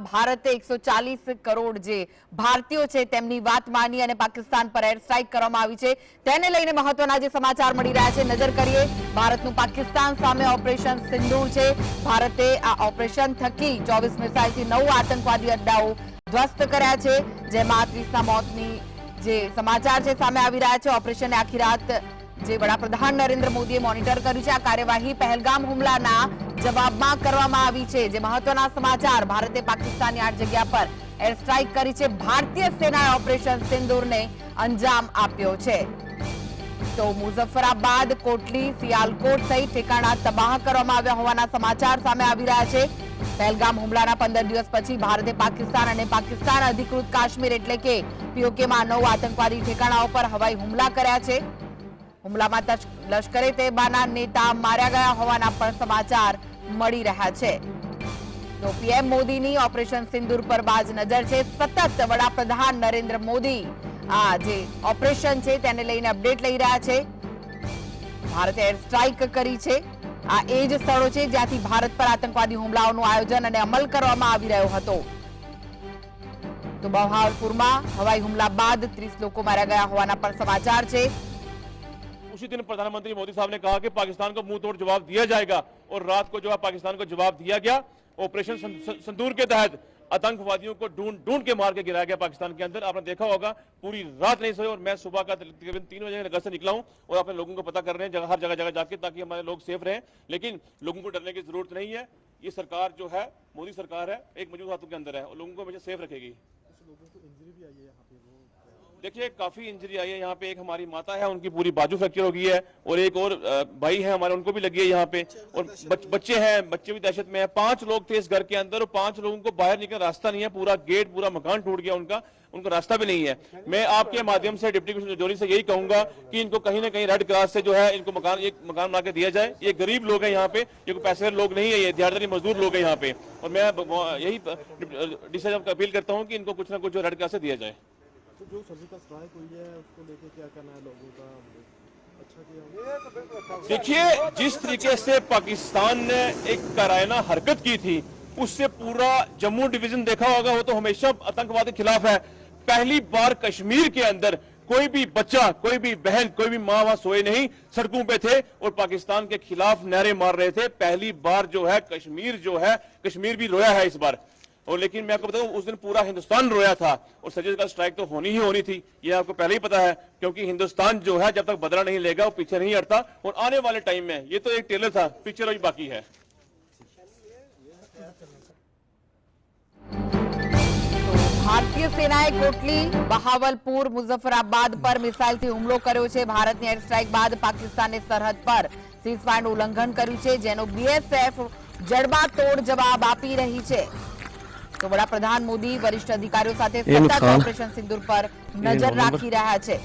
ભારતે 140 કરોડ જે ભારતીયો છે તેમની વાત માની અને પાકિસ્તાન પર એર સ્ટ્રાઇક કરવામાં આવી છે તેને લઈને મહત્વના જે સમાચાર મળી રહ્યા છે નજર કરીએ ભારતનું પાકિસ્તાન સામે ઓપરેશન સિંદૂર છે ભારતે આ ઓપરેશન થકી 24 મિસાઇલથી 9 આતંકવાદી અડ્ડાઓ ધ્વસ્ત કર્યા છે જેમાં 30ના મોતની જે સમાચાર છે સામે આવી રહ્યા છે ઓપરેશન આખી રાત જે વડાપ્રધાન નરેન્દ્ર મોદીએ મોનિટર કર્યું છે આ કાર્યવાહી પહેલગામ હુમલાના જવાબમાં કરવામાં આવી છે જે મહત્વના સમાચાર ભારતે પાકિસ્તાનની 8 જગ્યા પર એર સ્ટ્રાઇક કરી છે ભારતીય સેનાએ ઓપરેશન સિંદૂરને અંજામ આપ્યો છે તો મુઝફ્ફરાબાદ કોટલી સિયાલકોટ સહિત ઠેકાણા તબાહ કરવામાં આવ્યા હોવાના સમાચાર સામે આવી રહ્યા છે પહેલગામ હુમલાના 15 દિવસ પછી ભારતે પાકિસ્તાન અને પાકિસ્તાન અધિકૃત કાશ્મીર એટલે કે પીઓકેમાં 9 આતંકવાદી ઠેકાણાઓ પર હવાઈ હુમલા કર્યા છે હુમલામાં લશ્કરે તૈયબાના નેતા માર્યા ગયા હોવાના પણ સમાચાર મળી રહ્યા છે તો પીએમ મોદીની ઓપરેશન સિંદૂર પર બાજ નજર છે સતત વડાપ્રધાન નરેન્દ્ર મોદી આ જે ઓપરેશન છે તેને લઈને અપડેટ લઈ રહ્યા છે ભારતે એર સ્ટ્રાઇક કરી છે આ એ જ સ્થળો છે જ્યાંથી ભારત પર આતંકવાદી હુમલાઓનું આયોજન અને અમલ કરવામાં આવી રહ્યો હતો તો બહાવલપુરમાં હવાઈ હુમલા બાદ 30 લોકો માર્યા ગયા હોવાના પણ સમાચાર છે उसी दिन प्रधानमंत्री मोदी साहब ने कहा कि पाकिस्तान को मुंह तोड़ जवाब दिया जाएगा और रात को जो है पाकिस्तान को जवाब दिया गया ऑपरेशन संदूर के तहत आतंकवादियों को ढूंढ के मार के गिराया गया पाकिस्तान के अंदर आपने देखा होगा पूरी रात नहीं सोए और मैं सुबह का तकरीबन 3 बजे घर से निकला हूं और अपने लोगों को पता कर रहे हैं हर जगह जाके ताकि हमारे लोग सेफ रहें लेकिन लोगों को डरने की जरूरत नहीं है ये सरकार जो है मोदी सरकार है एक मजबूत हाथों के अंदर है और लोगों को हमेशा सेफ रखेगी देखिए काफी इंजरी आई है यहाँ पे एक हमारी माता है उनकी पूरी बाजू फ्रैक्चर हो गई है और एक और भाई है हमारे उनको भी लगी है यहाँ पे और बच्चे हैं बच्चे भी दहशत में हैं 5 लोग थे इस घर के अंदर और 5 लोगों को बाहर निकलने रास्ता नहीं है पूरा गेट पूरा मकान टूट गया उनको रास्ता भी नहीं है मैं आपके माध्यम से डिप्टी कमिश्नर जोरी से यही कहूंगा कि इनको कहीं ना कहीं रेड क्रॉस से जो है इनको मकान बना के दिया जाए ये गरीब लोग हैं यहाँ पे ये कोई पैसेदार लोग नहीं है ये दिहाड़ीदार मजदूर लोग हैं यहाँ पे और मैं यही डी साहब को अपील करता हूँ कि इनको कुछ ना कुछ रेड क्रॉस से दिया जाए तो जो सर्जिकल स्ट्राइक हुई है उसको लेके क्या करना है लोगों का अच्छा किया देखिए जिस तरीके से पाकिस्तान ने एक कायराना हरकत की थी उससे पूरा जम्मू डिवीजन देखा होगा वो तो हमेशा आतंकवाद के खिलाफ है पहली बार कश्मीर के अंदर कोई भी बच्चा कोई भी बहन कोई भी माँ वहां सोए नहीं सड़कों पे थे और पाकिस्तान के खिलाफ नारे मार रहे थे पहली बार जो है कश्मीर भी रोया है इस बार और लेकिन मैं आपको बताऊं उस दिन पूरा हिंदुस्तान रोया था और सर्जिकल स्ट्राइक तो होनी ही होनी थी ये आपको पहले ही पता है क्योंकि हिंदुस्तान जो है जब तक बदला नहीं लेगा वो पीछे नहीं हटता और आने वाले टाइम में ये तो एक टेलर था पिक्चर अभी बाकी है ભારતીય સેનાએ કોટલી બહાવલપુર મુઝફ્ફરાબાદ પર મિસાઇલથી હુમલો કર્યો છે ભારતની એર સ્ટ્રાઇક બાદ પાકિસ્તાને સરહદ પર સીઝફાયરનું ઉલ્લંઘન કર્યું છે જેનો બીએસએફ જડબાતોડ જવાબ આપી રહી છે તો વડાપ્રધાન મોદી વરિષ્ઠ અધિકારીઓ સાથે સતત ઓપરેશન સિંદૂર પર નજર રાખી રહ્યા છે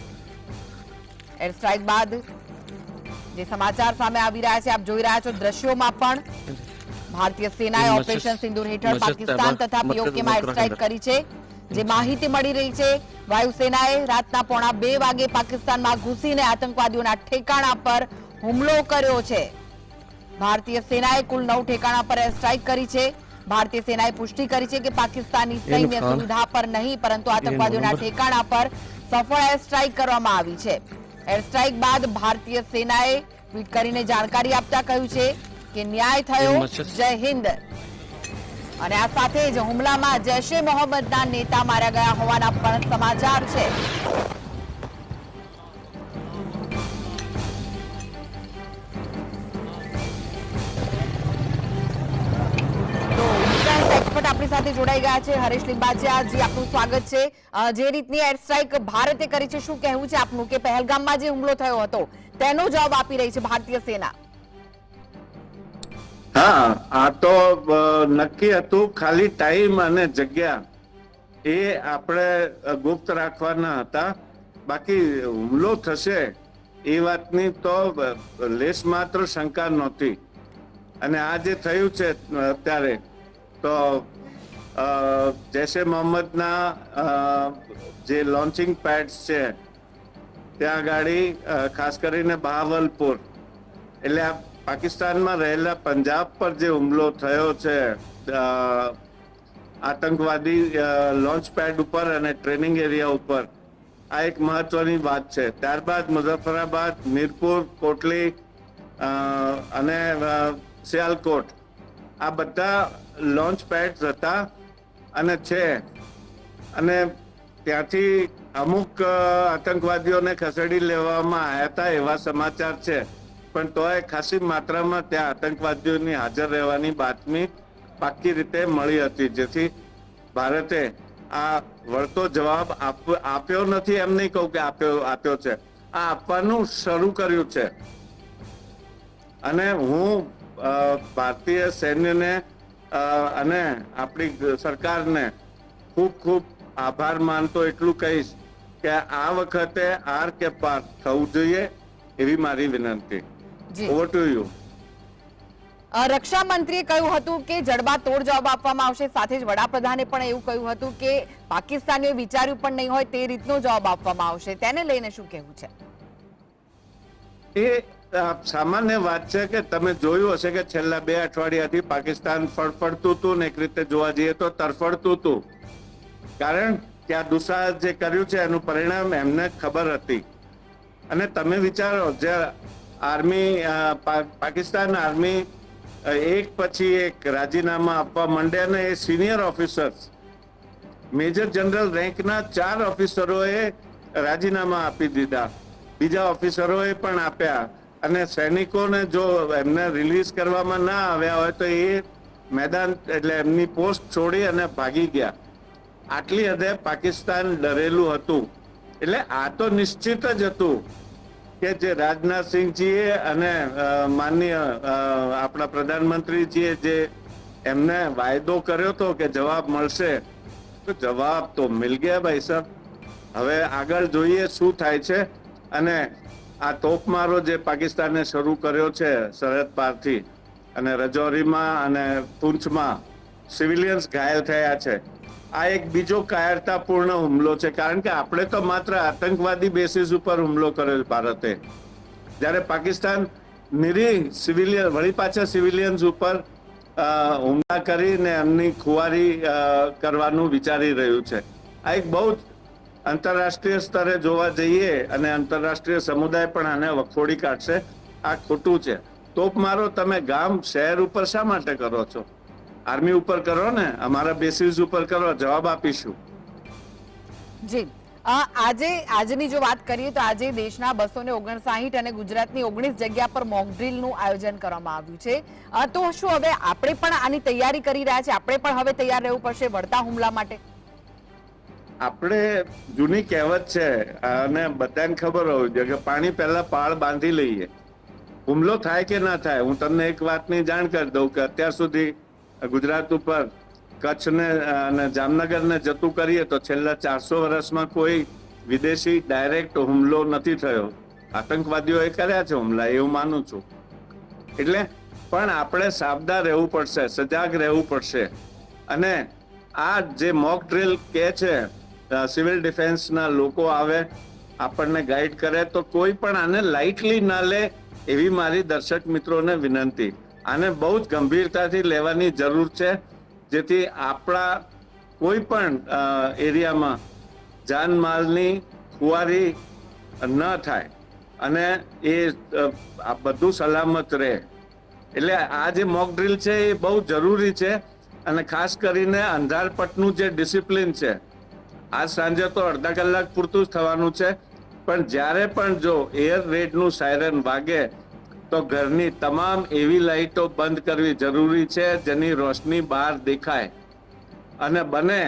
એર સ્ટ્રાઇક બાદ જે સમાચાર સામે આવી રહ્યા છે આપ જોઈ રહ્યા છો દ્રશ્યોમાં પણ ભારતીય સેનાએ ઓપરેશન સિંદૂર હેઠળ પાકિસ્તાન તથા પીઓકેમાં એર સ્ટ્રાઇક કરી છે જે માહિતી મળી રહી છે વાયુસેનાએ રાતના 1:30 વાગે પાકિસ્તાનમાં ઘૂસીને આતંકવાદીઓના ઠેકાણા પર હુમલો કર્યો છે ભારતીય સેનાએ કુલ 9 ઠેકાણા પર એર સ્ટ્રાઇક કરી છે भारतीय सेनाए पुष्टि करी है कि पाकिस्तानी सैन्य सुविधा पर नहीं परंतु आतंकवादियों ठेकाणा पर सफल एयर स्ट्राइक करवामां आवी छे एयर स्ट्राइक बाद भारतीय सेनाए ट्वीट करीने जानकारी आपता कह्युं छे कि न्याय थयो जय हिंद અને આ સાથે જ હુમલામાં જૈશે મોહમ્મદના નેતા માર્યા ગયા હોવાના પણ સમાચાર છે આપણી સાથે જોડાઈ ગયા છે હરેશ લિંબાચિયા જી આપનું સ્વાગત છે જે રીતની એર સ્ટ્રાઇક ભારતે કરી છે શું કહેવું છે આપનું કે પહેલગામમાં જે હુમલો થયો હતો તેનો જવાબ આપી રહી છે ભારતીય સેના હા આ તો નક્કી હતું ખાલી ટાઈમ અને જગ્યા એ આપણે ગુપ્ત રાખવાના હતા બાકી હુમલો થશે એ વાતની તો લેશ માત્ર શંકા નહોતી અને આ જે થયું છે અત્યારે તો જૈશે મોહમ્મદના જે લોન્ચિંગ પેડ્સ છે ત્યાં ગાડી ખાસ કરીને બહાવલપુર એટલે આ પાકિસ્તાનમાં રહેલા પંજાબ પર જે હુમલો થયો છે આતંકવાદી લોન્ચ પેડ ઉપર અને ટ્રેનિંગ એરિયા ઉપર આ એક મહત્વની વાત છે. ત્યારબાદ મુઝફ્ફરાબાદ, મીરપુર, કોટલી અને સિયાલકોટ આ બધા લોન્ચ પેડ હતા અને છે. અને ત્યાંથી અમુક આતંકવાદીઓને ખસેડી લેવામાં આવ્યા હતા એવા સમાચાર છે, પણ તોય ખાસી માત્રામાં ત્યાં આતંકવાદીઓની હાજર રહેવાની બાતમી પાક્કી રીતે મળી હતી, જેથી ભારતે આ વળતો જવાબ આપ્યો નથી. એમ નહીં કહું કે આપ્યો છે, આ આપવાનું શરૂ કર્યું છે. અને હું ભારતીય સૈન્યને અને આપણી સરકારને ખૂબ ખૂબ આભાર માનતો એટલું કહીશ કે આ વખતે આર કે પાર થવું જોઈએ એવી મારી વિનંતી. Over to you. રક્ષા મંત્રીએ કહ્યું હતું કે જડબાતોડ જવાબ આપવામાં આવશે. સાથે જ વડાપ્રધાને પણ એવું કહ્યું હતું કે પાકિસ્તાનીઓએ વિચાર્યું પણ નહીં હોય તે રીતનો જવાબ આપવામાં આવશે. તેને લઈને શું કહેવું છે? એ સામાન્ય વાત છે કે તમે જોયું હશે કે છેલ્લા 2 અઠવાડિયાથી પાકિસ્તાન ફડફડતું હતું ને એક રીતે જોવા જઈએ તો તરફડતું હતું. કારણ કે આ દુસ્સાહસ જે કર્યું છે એનું પરિણામ એમને ખબર હતી. અને તમે વિચારો, જે આર્મી પાકિસ્તાન આર્મી એક પછી એક રાજીનામા આપવા માંડે અને એ સિનિયર ઓફિસર્સ, મેજર જનરલ રેન્કના 4 ઓફિસરોએ રાજીનામા આપી દીધા, બીજા ઓફિસરોએ પણ આપ્યા. અને સૈનિકોને જો એમને રિલીઝ કરવામાં ના આવ્યા હોય તો એ મેદાન એટલે એમની પોસ્ટ છોડી અને ભાગી ગયા. આટલી હદે પાકિસ્તાન ડરેલું હતું. એટલે આ તો નિશ્ચિત જ હતું કે જે રાજનાથસિંહજીએ અને માનનીય આપણા પ્રધાનમંત્રીજીએ જે એમને વાયદો કર્યો હતો કે જવાબ મળશે, તો જવાબ તો મિલ ગયા ભાઈ સાહેબ. હવે આગળ જોઈએ શું થાય છે. અને આ તોપમારો જે પાકિસ્તાને શરૂ કર્યો છે સરહદ પારથી, અને રજૌરીમાં અને પૂંછમાં સિવિલિયન્સ ઘાયલ થયા છે, આ એક બીજો કાયરતાપૂર્ણ હુમલો છે. કારણ કે આપણે તો માત્ર આતંકવાદી બેસિસ ઉપર હુમલો કર્યો ભારતે, જ્યારે પાકિસ્તાન નિરીહ સિવિલિયન વળી પાછા સિવિલિયન્સ ઉપર હુમલા કરીને એમની ખુવારી કરવાનું વિચારી રહ્યું છે. આ એક બહુ જ આંતરરાષ્ટ્રીય સ્તરે જોવા જઈએ અને આંતરરાષ્ટ્રીય સમુદાય પણ આને વખોડી કાઢશે. આ ખોટું છે. તોપમારો તમે ગામ શહેર ઉપર શા માટે કરો છો? આર્મી ઉપર કરો ને, અમારા બેસિસ ઉપર કરો, જવાબ આપીશું. જી, આજની જો વાત કરીએ તો આજે દેશના 259 અને ગુજરાતની 19 જગ્યા પર મોક ડ્રીલનું આયોજન કરવામાં આવ્યું છે. તો શું હવે આપણે પણ આની તૈયારી કરી રહ્યા છે? આપણે પણ હવે તૈયાર રહેવું પડશે વળતા હુમલા માટે? આપણે જૂની કહેવત છે અને બધાને ખબર હોવી જોઈએ કે પાણી પહેલા પાળ બાંધી લઈએ. હુમલો થાય કે ના થાય, હું તમને એક વાતની જાણ કરી દઉં કે અત્યાર સુધી ગુજરાત ઉપર કચ્છને અને જામનગરને જતું કરીએ તો છેલ્લા 400 વર્ષમાં કોઈ વિદેશી ડાયરેક્ટ હુમલો નથી થયો. આતંકવાદીઓએ કર્યા છે હુમલા, એવું માનું છું. એટલે પણ આપણે સાવધાન રહેવું પડશે, સજાગ રહેવું પડશે. અને આ જે મોક ડ્રીલ કે છે, સિવિલ ડિફેન્સના લોકો આવે, આપણને ગાઈડ કરે, તો કોઈ પણ આને લાઇટલી ના લે એવી મારી દર્શક મિત્રોને વિનંતી. આને બહુ જ ગંભીરતાથી લેવાની જરૂર છે, જેથી આપણા કોઈ પણ એરિયામાં જાનમાલની ખુવારી ન થાય અને એ આ બધું સલામત રહે. એટલે આ જે મોક ડ્રીલ છે એ બહુ જરૂરી છે. અને ખાસ કરીને અંધારપટનું જે ડિસિપ્લિન છે, આજ સાંજે તો અડધા કલાક પૂરતું જ થવાનું છે, પણ જ્યારે પણ જો એર રેડનું સાયરન વાગે તો ઘરની તમામ એવી લાઇટો બંધ કરવી જરૂરી છે જેની રોશની બહાર દેખાય. અને બને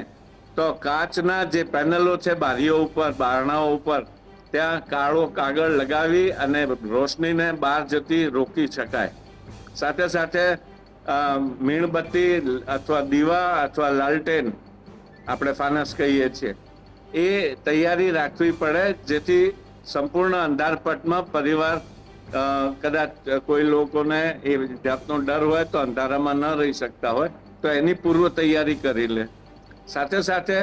તો કાચના જે પેનલો છે બારીઓ ઉપર, બારણાઓ ઉપર, ત્યાં કાળો કાગળ લગાવી અને રોશનીને બહાર જતી રોકી શકાય. સાથે સાથે મીણબત્તી અથવા દીવા અથવા લાલટેન, આપણે ફાનસ કહીએ છીએ, એ તૈયારી રાખવી પડે, જેથી સંપૂર્ણ અંધારપટમાં પરિવાર કદાચ કોઈ લોકોને એ જાતનો ડર હોય તો અંધારામાં ન રહી શકતા હોય તો એની પૂર્વ તૈયારી કરી લે. સાથે સાથે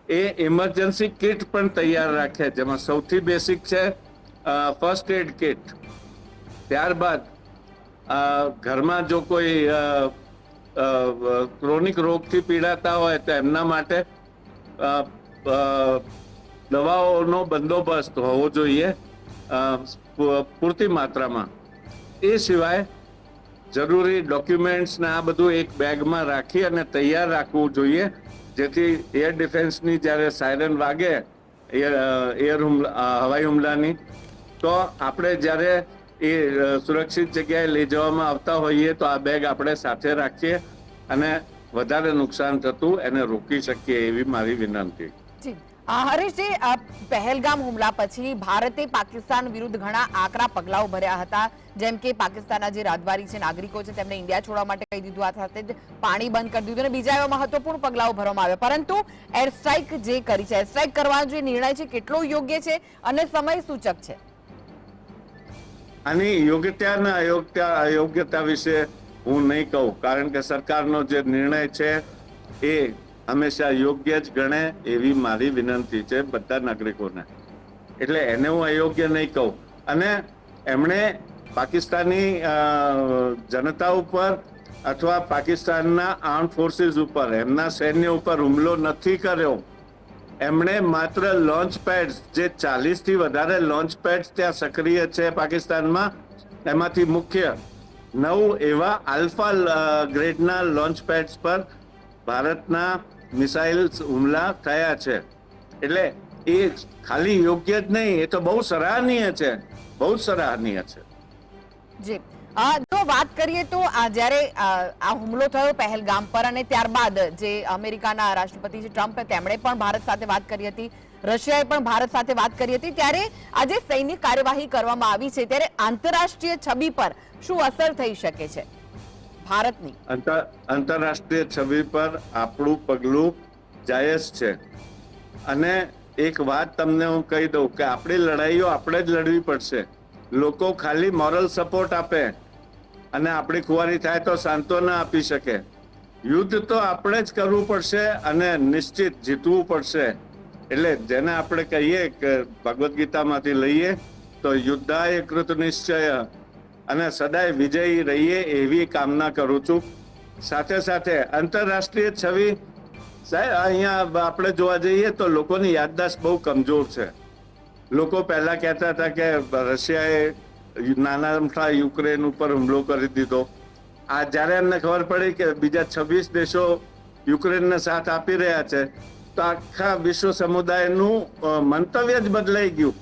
એ ઇમરજન્સી કિટ પણ તૈયાર રાખે, જેમાં સૌથી બેસિક છે ફર્સ્ટ એડ કિટ. ત્યારબાદ ઘરમાં જો કોઈ ક્રોનિક રોગથી પીડાતા હોય તો એમના માટે દવાઓનો બંદોબસ્ત હોવો જોઈએ પૂરતી માત્રામાં. એ સિવાય જરૂરી ડોક્યુમેન્ટ્સ ને આ બધું એક બેગમાં રાખી અને તૈયાર રાખવું જોઈએ, જેથી એર ડિફેન્સની જ્યારે સાયરન વાગે હવાઈ હુમલાની, તો આપણે જ્યારે એ સુરક્ષિત જગ્યાએ લઈ જવામાં આવતા હોઈએ તો આ બેગ આપણે સાથે રાખીએ અને વધારે નુકસાન થતું એને રોકી શકીએ, એવી મારી વિનંતી. હરીશજી, પહેલગામ હુમલા પછી ભારતે પાકિસ્તાન વિરુદ્ધ ઘણા આકરા પગલાઓ ભર્યા હતા, જેમ કે પાકિસ્તાનના જે રાજદ્વારી છે, નાગરિકો છે, તેમને ઇન્ડિયા છોડવા માટે કહી દીધું, આ સાથે જ પાણી બંધ કરી દીધું અને બીજા એવા મહત્વપૂર્ણ પગલાઓ ભરવામાં આવ્યા. પરંતુ એર સ્ટ્રાઇક જે કરી છે, એર સ્ટ્રાઇક કરવાનો જે નિર્ણય છે, કેટલો યોગ્ય છે અને સમય સૂચક છે? આની યોગ્યતા અને અયોગ્યતા વિશે હું નહીં કહું, કારણ કે સરકારનો જે નિર્ણય છે એ હંમેશા યોગ્ય જ ગણે એવી મારી વિનંતી છે બધા નાગરિકોને. એટલે એને હું અયોગ્ય નહીં કહું. અને એમણે પાકિસ્તાની જનતા ઉપર અથવા પાકિસ્તાનના આર્મ ફોર્સીસ ઉપર, એમના સૈન્ય ઉપર હુમલો નથી કર્યો. એમણે માત્ર લોન્ચ પેડ્સ, જે 40થી વધારે લોન્ચ પેડ્સ ત્યાં સક્રિય છે પાકિસ્તાનમાં, એમાંથી મુખ્ય 9 એવા આલ્ફા ગ્રેડના લોન્ચ પેડ્સ પર ભારતના મિસાઇલ હુમલા થયા છે. એટલે એ ખાલી યોગ્ય જ નહીં, એ તો બહુ સરાહનીય છે, બહુ સરાહનીય છે. જી, જો વાત કરીએ તો જ્યારે આ હુમલો થયો પહેલગામ પર અને ત્યારબાદ જે અમેરિકાના રાષ્ટ્રપતિ છે ટ્રમ્પ, તેમણે પણ ભારત સાથે વાત કરી હતી, રશિયાએ પણ ભારત સાથે વાત કરી હતી, ત્યારે આજે સૈન્ય કાર્યવાહી કરવામાં આવી છે, ત્યારે આંતરરાષ્ટ્રીય છબી પર શું અસર થઈ શકે છે ભારતની? આંતરરાષ્ટ્રીય છબી પર આપણું પગલું જાયઝ છે. અને એક વાત તમને હું કહી દઉં કે આપણી લડાઈઓ આપણે જ લડવી પડશે. લોકો ખાલી મોરલ સપોર્ટ આપે અને આપણી ખુવારી થાય તો સાંત્વના આપી શકે. યુદ્ધ તો આપણે જ કરવું પડશે અને નિશ્ચિત જીતવું પડશે. એટલે જેને આપણે કહીએ કે ભગવદ્ ગીતામાંથી લઈએ તો યુદ્ધાય કૃત નિશ્ચય, અને સદાય વિજયી રહીએ એવી કામના કરું છું. સાથે સાથે આંતરરાષ્ટ્રીય છબી, સાહેબ અહીંયા આપણે જોવા જઈએ તો લોકોની યાદદાસ્ત બહુ કમજોર છે. લોકો પહેલા કહેતા હતા કે રશિયાએ નાના યુક્રેન ઉપર હુમલો કરી દીધો. આ જ્યારે એમને ખબર પડી કે બીજા 26 દેશો યુક્રેનને સાથ આપી રહ્યા છે, તો આખા વિશ્વ સમુદાયનું મંતવ્ય જ બદલાઈ ગયું.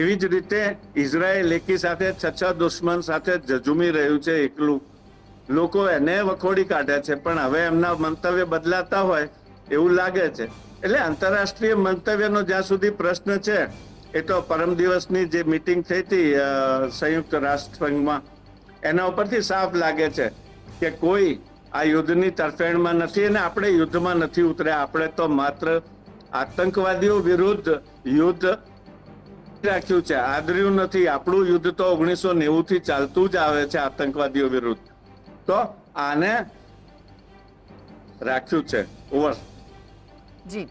એવી જ રીતે ઇઝરાયેલ એકી સાથે 6 દુશ્મન સાથે ઝઝૂમી રહ્યું છે એકલું. લોકો એને વખોડી કાઢ્યા છે, પણ હવે એમના મંતવ્ય બદલાતા હોય એવું લાગે છે. એટલે આંતરરાષ્ટ્રીય મંતવ્યનો જ્યાં સુધી પ્રશ્ન છે, એ તો પરમ દિવસની જે મીટિંગ થઈ હતી સંયુક્ત રાષ્ટ્રસંઘમાં, એના ઉપરથી સાફ લાગે છે કે કોઈ આ યુદ્ધની તરફેણમાં નથી અને આપણે યુદ્ધમાં નથી ઉતર્યા. આપણે તો માત્ર આતંકવાદીઓ વિરુદ્ધ યુદ્ધ રાખ્યું છે, આદર્યું નથી. આપણું યુદ્ધ તો 1990 થી ચાલતું જ આવે છે આતંકવાદીઓ વિરુદ્ધ. તો આને રાખ્યું છે ઓવર. જી,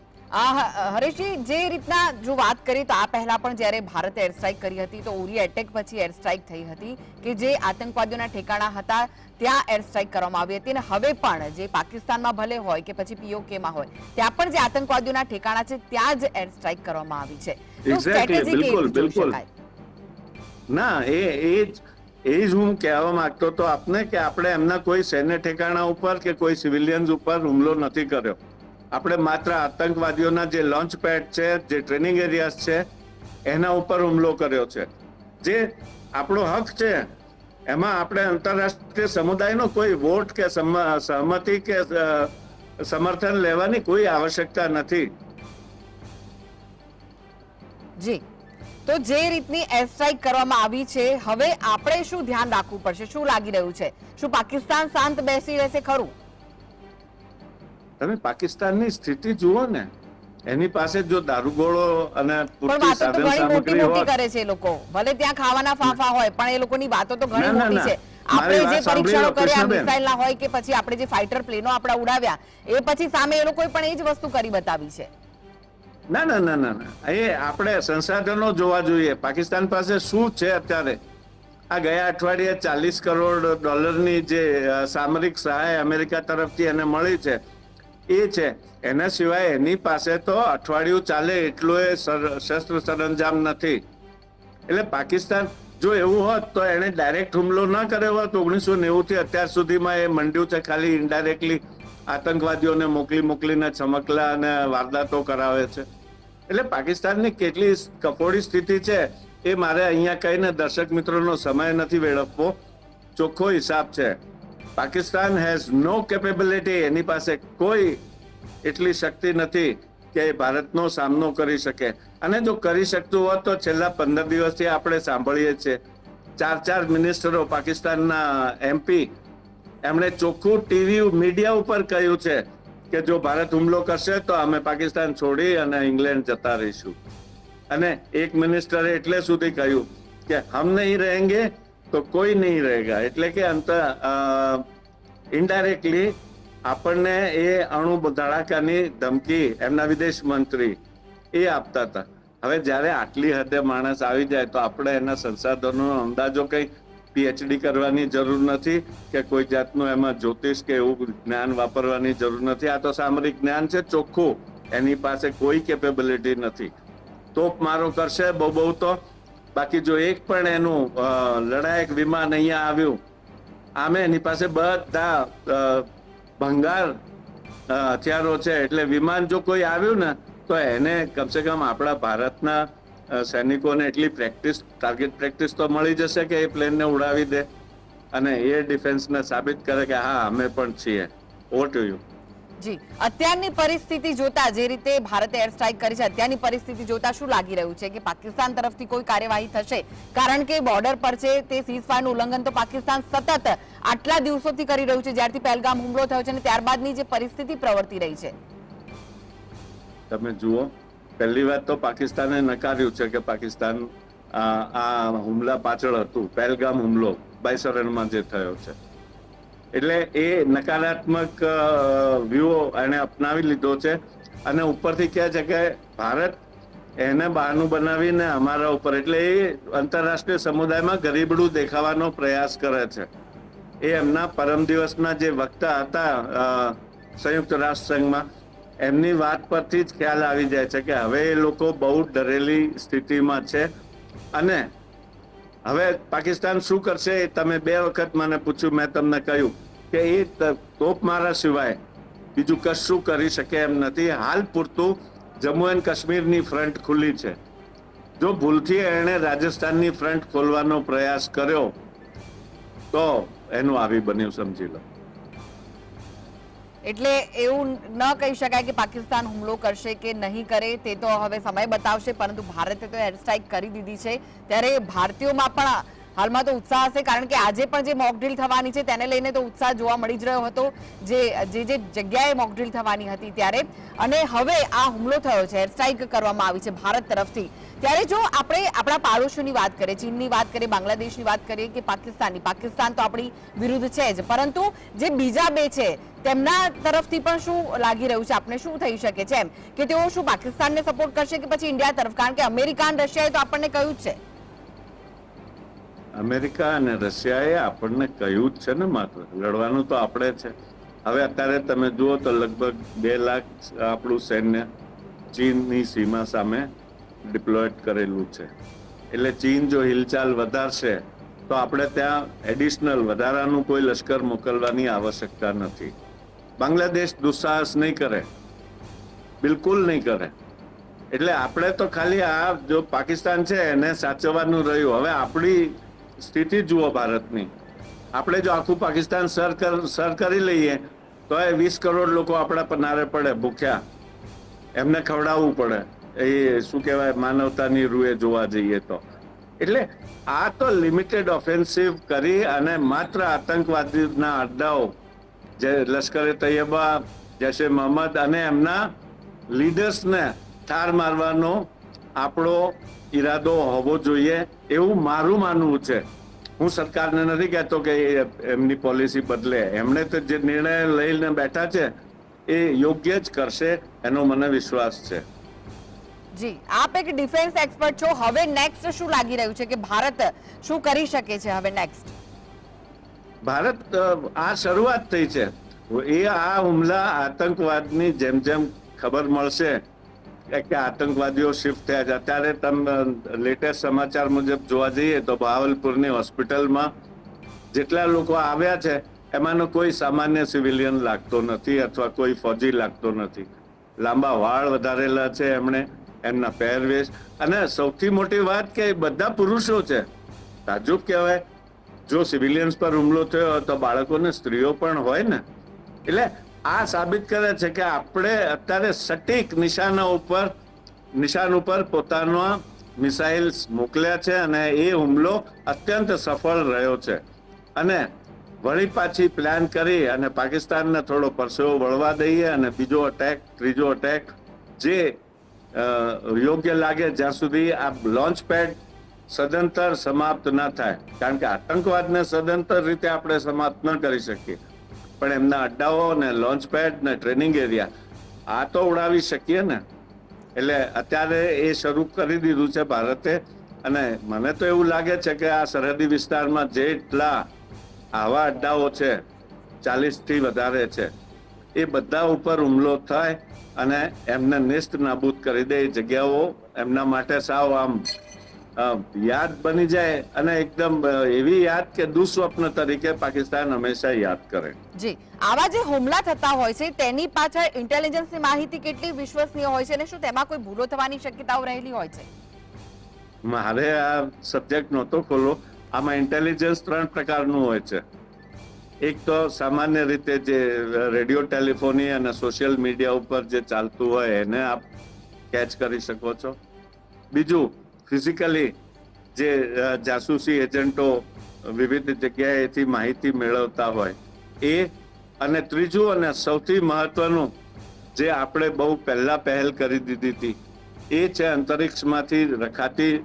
હરેશજી, જે રીતના જો વાત કરીએ તો આ પહેલા પણ જ્યારે ભારતે એર સ્ટ્રાઇક કરી હતી તો ઉરી એટેક પછી એર સ્ટ્રાઇક થઈ હતી કે જે આતંકવાદીઓના ઠેકાણા હતા ત્યાં એર સ્ટ્રાઇક કરવામાં આવી હતી, અને હવે પણ જે પાકિસ્તાનમાં ભલે હોય કે પછી પીઓકેમાં હોય, ત્યાં પણ જે આતંકવાદીઓના ઠેકાણા છે ત્યાં જ એર સ્ટ્રાઇક કરવામાં આવી છે. ના, એ જ હું કહેવા માંગતો હતો આપને કે આપણે એમના કોઈ સૈન્ય ઠેકાણા ઉપર કે કોઈ સિવિલિયન્સ ઉપર હુમલો નથી કર્યો. આપણે માત્ર આતંકવાદીઓના જે લોન્ચ પેડ છે, જે ટ્રેનિંગ એરિયાસ છે, એના ઉપર હુમલો કર્યો છે. જે આપણો હક છે, એમાં આપણે આંતરરાષ્ટ્રીય સમુદાયનો કોઈ વોટ કે સહમતિ કે સમર્થન લેવાની કોઈ આવશ્યકતા નથી. જી, તો જે રીતની એર સ્ટ્રાઇક કરવામાં આવી છે, હવે આપણે શું ધ્યાન રાખવું પડશે? શું લાગી રહ્યું છે? શું પાકિસ્તાન શાંત બેસી રહેશે ખરું? તમે પાકિસ્તાનની સ્થિતિ જુઓ ને, એની પાસે જો દારૂગોળો અને પૂરતી સાધન સામગ્રી હોય, કરે છે લોકો, ભલે ત્યાં ખાવાના ફાફા હોય, પણ એ લોકોની વાતો તો ઘણી મોટી છે. આપણે જે પરીક્ષણો કર્યા મિસાઇલના હોય કે પછી આપણે જે ફાઇટર પ્લેનો આપણા ઉડાવ્યા, એ પછી સામે એ લોકોએ પણ એ જ વસ્તુ કરી બતાવી છે. ના ના ના ના ના, એ આપણે સંસાધનો જોવા જોઈએ. પાકિસ્તાન પાસે શું છે અત્યારે? આ ગયા અઠવાડિયે $40 કરોડ જે સામરિક સહાય અમેરિકા તરફથી એને મળી છે એ છે. એના સિવાય એની પાસે તો અઠવાડિયું ચાલે એટલો એ શસ્ત્ર સરંજામ નથી. એટલે પાકિસ્તાન જો એવું હોત તો એને ડાયરેક્ટ હુમલો ના કર્યો હોત. 1990 થી અત્યાર સુધીમાં એ મંડ્યું છે ખાલી ઇનડાયરેક્ટલી આતંકવાદીઓને મોકલીને ચમકલા અને વારદાતો કરાવે છે. એટલે પાકિસ્તાનની કેટલી કફોડી સ્થિતિ છે એ મારે અહીંયા કહીને દર્શક મિત્રોનો સમય નથી વેડફવો. ચોખ્ખો હિસાબ છે. Pakistan has no capability. એની પાસે કોઈ એટલી શક્તિ નથી કે ભારતનો સામનો કરી શકે. અને જો કરી શકતું હોત તો છેલ્લા 15 દિવસથી આપણે સાંભળીએ છીએ 4 મિનિસ્ટરો પાકિસ્તાનના MP એમણે ચોખ્ખું ટીવી મીડિયા ઉપર કહ્યું છે કે જો ભારત હુમલો કરશે તો અમે પાકિસ્તાન છોડી અને ઇંગ્લેન્ડ જતા રહીશું. અને એક મિનિસ્ટરે એટલે સુધી કહ્યું કે હમ નહીં રહેંગે તો કોઈ નહીં રહેગા. એટલે કે ઇનડાયરેક્ટલી આપણને એ અણુ ધડાકાની ધમકી એમના વિદેશ મંત્રી એ આપતા હતા. હવે જ્યારે આટલી હદે માણસ આવી જાય તો આપણે એના સંસાધનોનો અંદાજો કઈ PhD કરવાની જરૂર નથી કે કોઈ જાતનું એમાં જ્યોતિષ કે એવું જ્ઞાન વાપરવાની જરૂર નથી. આ તો સામરિક જ્ઞાન છે ચોખ્ખું. એની પાસે કોઈ કેપેબિલિટી નથી. તોપ મારો કરશે બહુ તો. બાકી જો એક પણ એનું લડાયક વિમાન અહીંયા આવ્યું આમે એની પાસે બધા ભંગાર હથિયારો છે. એટલે વિમાન જો કોઈ આવ્યું ને તો એને કમસે કમ આપણા ભારતના સૈનિકોને એટલી ટાર્ગેટ પ્રેક્ટિસ તો મળી જશે કે એ પ્લેનને ઉડાવી દે અને એ ડિફેન્સને સાબિત કરે કે હા અમે પણ છીએ. Over to you. જી, અત્યારની પરિસ્થિતિ જોતા, જે રીતે ભારતે એર સ્ટ્રાઇક કરી છે, અત્યારની પરિસ્થિતિ જોતા શું લાગી રહ્યું છે કે પાકિસ્તાન તરફથી કોઈ કાર્યવાહી થશે? કારણ કે બોર્ડર પર છે તે સીઝફાયરનું ઉલ્લંઘન તો પાકિસ્તાન સતત આટલા દિવસોથી કરી રહ્યું છે, જ્યારથી પહેલગામ હુમલો થયો છે અને ત્યારબાદની જે પરિસ્થિતિ પ્રવર્તી રહી છે. તમે જુઓ, પહેલી વાત તો પાકિસ્તાને નકાર્યું છે કે પાકિસ્તાન આ હુમલા પાછળ હતું. પહેલગામ હુમલો બાયસરણમાં જે થયો છે એટલે એ નકારાત્મક વ્યૂહ એને અપનાવી લીધો છે અને ઉપરથી કહે છે કે ભારત એને બહાનું બનાવીને અમારા ઉપર, એટલે એ આંતરરાષ્ટ્રીય સમુદાયમાં ગરીબડું દેખાવાનો પ્રયાસ કરે છે. એ એમના પરમ દિવસના જે વક્તા હતા સંયુક્ત રાષ્ટ્ર સંઘમાં, એમની વાત પરથી જ ખ્યાલ આવી જાય છે કે હવે એ લોકો બહુ ડરેલી સ્થિતિમાં છે. અને હવે પાકિસ્તાન શું કરશે એ તમે 2 વખત મને પૂછ્યું, મેં તમને કહ્યું કે એ તોપ મારા સિવાય બીજું કશું કરી શકે એમ નથી. હાલ પૂરતું જમ્મુ એન્ડ કાશ્મીરની ફ્રન્ટ ખુલ્લી છે. જો ભૂલથી એણે રાજસ્થાનની ફ્રન્ટ ખોલવાનો પ્રયાસ કર્યો તો એનું આવી બન્યું સમજી લો. એટલે એવું ન કહી શકાય કે પાકિસ્તાન હુમલો કરશે કે નહીં કરે, તે તો હવે સમય બતાવશે. પરંતુ ભારતે તો એર સ્ટ્રાઇક કરી દીધી છે, ત્યારે ભારતીયોમાં પણ હાલમાં તો ઉત્સાહ હશે. કારણ કે આજે પણ જે મોક ડ્રીલ થવાની છે તેને લઈને તો ઉત્સાહ જોવા મળી જ રહ્યો હતો, જે જગ્યાએ મોક ડ્રીલ થવાની હતી ત્યારે. અને હવે આ હુમલો થયો છે, એર સ્ટ્રાઇક કરવામાં આવી છે ભારત તરફથી. ત્યારે જો આપણે આપણા પાડોશીઓની વાત કરીએ, ચીનની વાત કરીએ, બાંગ્લાદેશની વાત કરીએ કે પાકિસ્તાન તો આપણી વિરુદ્ધ છે જ, પરંતુ જે બીજા 2 છે તેમના તરફથી પણ શું લાગી રહ્યું છે? આપણે શું થઈ શકે છે એમ કે તેઓ શું પાકિસ્તાનને સપોર્ટ કરશે કે પછી ઇન્ડિયા તરફ? કારણ કે અમેરિકા અને રશિયાએ તો આપણને કહ્યું જ છે. અમેરિકા અને રશિયાએ આપણને કહ્યું જ છે ને, માત્ર લડવાનું તો આપણે છે. હવે અત્યારે તમે જુઓ તો લગભગ 2 લાખ આપણું સૈન્ય ચીનની સીમા સામે ડિપ્લોયડ કરેલું છે. એટલે ચીન જો હિલચાલ વધારશે તો આપણે ત્યાં એડિશનલ વધારાનું કોઈ લશ્કર મોકલવાની આવશ્યકતા નથી. બાંગ્લાદેશ દુસ્સાહસ નહીં કરે, બિલકુલ નહીં કરે. એટલે આપણે તો ખાલી આ જો પાકિસ્તાન છે એને સાચવવાનું રહ્યું. હવે આપણી સ્થિતિ જુઓ ભારતની. આપણે જો આખું પાકિસ્તાન સર કરી લઈએ તો એ 20 કરોડ લોકો આપણા પનારે પડે ભૂખ્યા. એમને ખવડાવવું પડે. એ શું કહેવાય, માનવતાની રૂએ જોવા જઈએ તો. એટલે આ તો લિમિટેડ ઓફેન્સિવ કરી અને માત્ર આતંકવાદીના અડ્ડાઓ, જે લશ્કરે તૈયબા, જૈશે મોહમ્મદ અને એમના લીડર્સને ઠાર મારવાનો આપણો ઈરાદો હોવો જોઈએ એવું મારું માનવું છે. હું સરકારને નથી કહેતો કે એમની પોલિસી બદલે. એમણે તો જે નિર્ણય લઈને બેઠા છે એ યોગ્ય જ કરશે એનો મને વિશ્વાસ છે. જી, આપ એક ડિફેન્સ એક્સપર્ટ છો. હવે નેક્સ્ટ શું લાગી રહ્યું છે કે ભારત શું કરી શકે છે હવે નેક્સ્ટ? ભારત આ શરૂઆત થઈ છે. એ આ હુમલા આતંકવાદની જેમ જેમ ખબર મળશે કે આતંકવાદીઓ શિફ્ટ થયા છે, અત્યારે તમે લેટેસ્ટ સમાચાર મુજબ જોવા જઈએ તો ભાવલપુરની હોસ્પિટલમાં જેટલા લોકો આવ્યા છે એમાંનો કોઈ સામાન્ય સિવિલિયન લાગતો નથી અથવા કોઈ ફોજી લાગતો નથી. લાંબા વાળ વધારેલા છે એમણે, એમના પહેરવેશ, અને સૌથી મોટી વાત કે બધા પુરુષો છે. તાજુબ કહેવાય, જો સિવિલિયન્સ પર હુમલો થયો હોય તો બાળકોને સ્ત્રીઓ પણ હોય ને. એટલે આ સાબિત કરે છે કે આપણે અત્યારે સટીક નિશાન ઉપર પોતાના મિસાઇલ્સ મોકલ્યા છે અને એ હુમલો અત્યંત સફળ રહ્યો છે. અને વળી પાછી પ્લાન કરી અને પાકિસ્તાનને થોડો પરસેવો વળવા દઈએ અને બીજો અટેક, ત્રીજો અટેક, જે યોગ્ય લાગે જ્યાં સુધી આ લોન્ચ પેડ સદંતર સમાપ્ત ન થાય. કારણ કે આતંકવાદને સદંતર રીતે આપણે સમાપ્ત ન કરી શકીએ, પણ એમના અડ્ડાઓ ને લોન્ચ પેડ ને ટ્રેનિંગ એરિયા આ તો ઉડાવી શકીએ ને. એટલે અત્યારે એ શરૂ કરી દીધું છે ભારતે. અને મને તો એવું લાગે છે કે આ સરહદી વિસ્તારમાં જેટલા આવા અડ્ડાઓ છે, 40 થી વધારે છે, એ બધા ઉપર હુમલો થાય અને એમને નેસ્ત નાબૂદ કરી દે. એ જગ્યાઓ એમના માટે સાવ આમ યાદ બની જાય અને એકદમ એવી યાદ કે દુસ્વપ્ન તરીકે પાકિસ્તાન હંમેશા યાદ કરે. જી, આવા જે હુમલા થતા હોય છે તેની પાછળ ઇન્ટેલિજન્સની માહિતી કેટલી વિશ્વસનીય હોય છે અને શું તેમાં કોઈ ભૂલો થવાની શક્યતાઓ રહેલી હોય છે? મારે આ સબ્જેક્ટ નહોતો ખોલો. આમાં ઇન્ટેલિજન્સ 3 પ્રકારનું હોય છે. એક તો સામાન્ય રીતે જે રેડિયો, ટેલિફોની અને સોશિયલ મીડિયા ઉપર જે ચાલતું હોય એને આપ કેચ કરી શકો છો. બીજું ફિઝિકલી જે જાસૂસી એજન્ટો વિવિધ જગ્યાએથી માહિતી મેળવતા હોય એ. અને ત્રીજું અને સૌથી મહત્વનું, જે આપણે બહુ પહેલ કરી દીધી હતી, એ છે અંતરિક્ષમાંથી રખાતી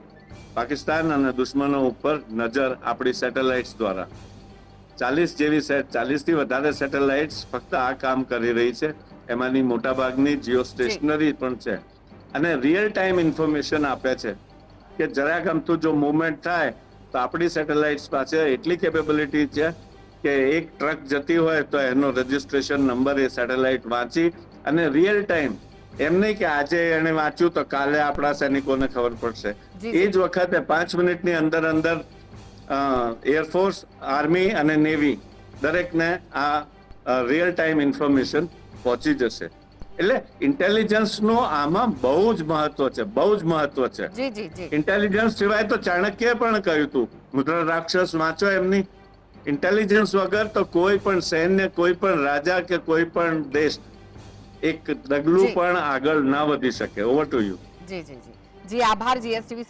પાકિસ્તાન અને દુશ્મનો ઉપર નજર આપણી સેટેલાઇટ્સ દ્વારા. 40 થી વધારે સેટેલાઇટ્સ ફક્ત આ કામ કરી રહી છે. એમાંની મોટાભાગની જીઓ સ્ટેશનરી પણ છે અને રિયલ ટાઈમ ઇન્ફોર્મેશન આપે છે કે જરાક અમથું જો મૂવમેન્ટ થાય તો આપણી સેટેલાઇટ્સ પાસે એટલી કેપેબિલિટી છે કે એક ટ્રક જતી હોય તો એનો રજીસ્ટ્રેશન નંબર એ સેટેલાઇટ વાંચી અને રિયલ ટાઈમ, એમ નહીં કે આજે એને વાંચ્યું તો કાલે આપણા સૈનિકોને ખબર પડશે. એ જ વખતે 5 મિનિટની અંદર એરફોર્સ, આર્મી અને નેવી દરેકને આ રિયલ ટાઈમ ઇન્ફોર્મેશન પહોંચી જશે. એટલે ઇન્ટેલિજન્સનું આમાં બહુ જ મહત્વ છે, બહુ જ મહત્વ છે. ઇન્ટેલિજન્સ સિવાય તો ચાણક્યએ પણ કહ્યું હતું, મુદ્રા રાક્ષસ વાંચો એમની. ઇન્ટેલિજન્સ વગર તો કોઈ પણ સૈન્ય, કોઈ પણ રાજા કે કોઈ પણ દેશ એક ડગલું પણ આગળ ના વધી શકે. Over to you. જી, આભાર. જીએસટીવી